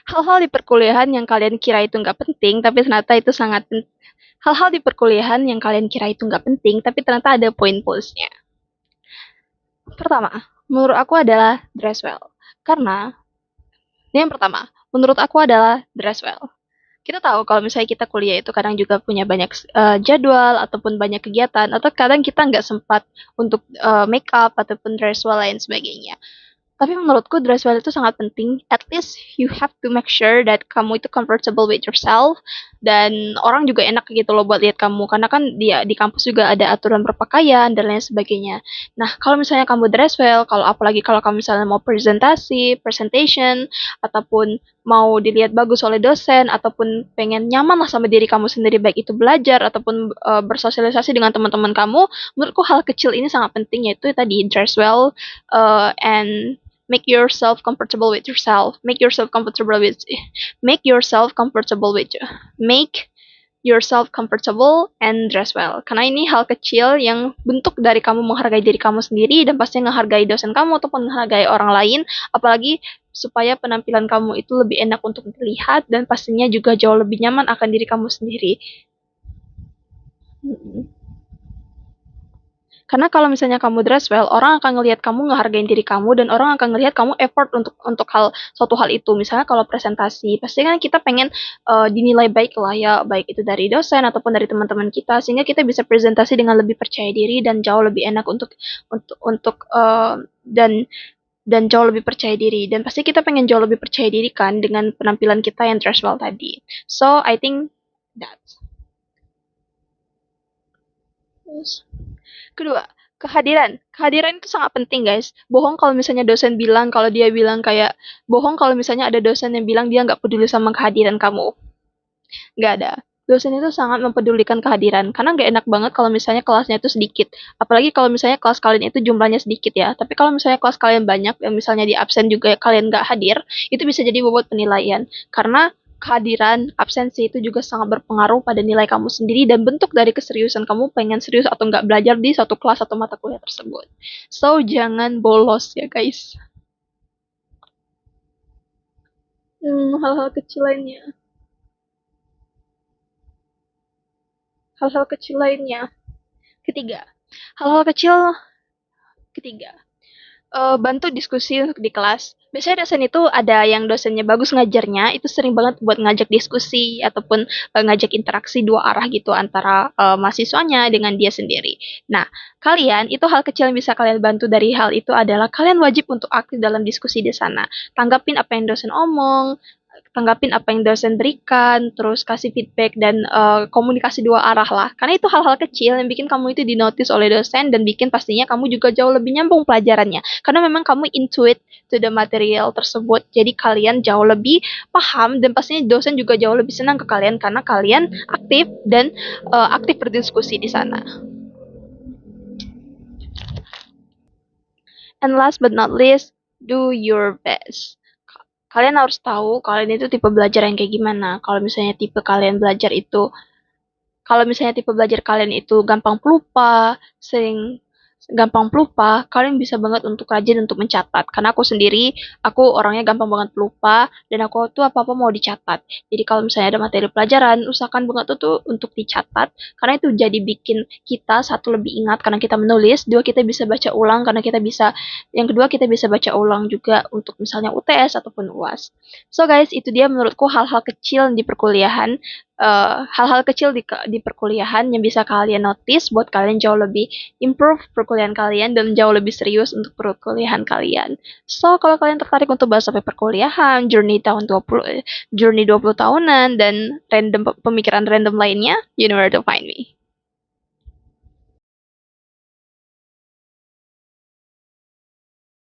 Hal-hal di perkuliahan yang kalian kira itu nggak penting, tapi ternyata itu sangat hal-hal di perkuliahan yang kalian kira itu nggak penting, tapi ternyata ada poin plusnya. Pertama, menurut aku adalah dress well. Karena, ini yang pertama, menurut aku adalah dress well. Kita tahu kalau misalnya kita kuliah itu kadang juga punya banyak jadwal ataupun banyak kegiatan atau kadang kita nggak sempat untuk make up ataupun dress well lain sebagainya. Tapi menurutku dress well itu sangat penting. At least you have to make sure that kamu itu comfortable with yourself dan orang juga enak gitu loh buat lihat kamu karena kan di kampus juga ada aturan berpakaian dan lain sebagainya. Nah, kalau misalnya kamu dress well, kalau apalagi kalau kamu misalnya mau presentasi, presentation ataupun mau dilihat bagus oleh dosen ataupun pengen nyaman lah sama diri kamu sendiri baik itu belajar ataupun bersosialisasi dengan teman-teman kamu, menurutku hal kecil ini sangat penting yaitu tadi dress well and make yourself comfortable with yourself make yourself comfortable with make yourself comfortable with make yourself comfortable and dress well karena ini hal kecil yang bentuk dari kamu menghargai diri kamu sendiri dan pasti menghargai dosen kamu ataupun menghargai orang lain apalagi supaya penampilan kamu itu lebih enak untuk dilihat dan pastinya juga jauh lebih nyaman akan diri kamu sendiri. Karena kalau misalnya kamu dress well, orang akan ngelihat kamu ngehargain diri kamu dan orang akan ngelihat kamu effort untuk suatu hal itu. Misalnya kalau presentasi, pasti kan kita pengen dinilai baik lah ya, baik itu dari dosen ataupun dari teman-teman kita, sehingga kita bisa presentasi dengan lebih percaya diri dan jauh lebih enak dan jauh lebih percaya diri. Dan pasti kita pengen jauh lebih percaya diri kan dengan penampilan kita yang dress well tadi. So I think that's. Kedua, kehadiran. Kehadiran itu sangat penting, guys. Bohong kalau misalnya dosen bilang, kalau dia bilang kayak, bohong kalau misalnya ada dosen yang bilang dia nggak peduli sama kehadiran kamu. Nggak ada. Dosen itu sangat mempedulikan kehadiran. Karena nggak enak banget kalau misalnya kelasnya itu sedikit. Apalagi kalau misalnya kelas kalian itu jumlahnya sedikit ya. Tapi kalau misalnya kelas kalian banyak, yang misalnya di absen juga kalian nggak hadir, itu bisa jadi bobot penilaian. Karena kehadiran, absensi itu juga sangat berpengaruh pada nilai kamu sendiri dan bentuk dari keseriusan kamu pengen serius atau nggak belajar di suatu kelas atau mata kuliah tersebut. So, jangan bolos ya guys. Hal-hal kecil lainnya. Hal-hal kecil lainnya. Ketiga, hal-hal kecil ketiga. Bantu diskusi untuk di kelas. Biasanya dosen itu ada yang dosennya bagus ngajarnya, itu sering banget buat ngajak diskusi ataupun ngajak interaksi dua arah gitu antara mahasiswanya dengan dia sendiri. Nah, kalian itu hal kecil yang bisa kalian bantu dari hal itu adalah kalian wajib untuk aktif dalam diskusi di sana. Tanggapin apa yang dosen omong, tanggapin apa yang dosen berikan, terus kasih feedback dan komunikasi dua arah lah. Karena itu hal-hal kecil yang bikin kamu itu dinotis oleh dosen dan bikin pastinya kamu juga jauh lebih nyambung pelajarannya. Karena memang kamu intuit to the material tersebut. Jadi kalian jauh lebih paham dan pastinya dosen juga jauh lebih senang ke kalian karena kalian aktif dan aktif berdiskusi di sana. And last but not least, do your best. Kalian harus tahu kalian itu tipe belajar yang kayak gimana. Kalau misalnya tipe belajar kalian itu gampang pelupa, sering gampang pelupa, kalian bisa banget untuk rajin untuk mencatat. Karena aku orangnya gampang banget pelupa, dan aku tuh apa-apa mau dicatat. Jadi kalau misalnya ada materi pelajaran, usahakan banget tuh untuk dicatat, karena itu jadi bikin kita satu lebih ingat karena kita menulis, dua kita bisa baca ulang karena yang kedua kita bisa baca ulang juga untuk misalnya UTS ataupun UAS. So guys, itu dia menurutku hal-hal kecil di perkuliahan hal-hal kecil di perkuliahan yang bisa kalian notice buat kalian jauh lebih improve perkuliahan kalian dan jauh lebih serius untuk perkuliahan kalian. So, kalau kalian tertarik untuk bahas sampai perkuliahan, journey 20 tahunan dan pemikiran random lainnya, you know where to find me.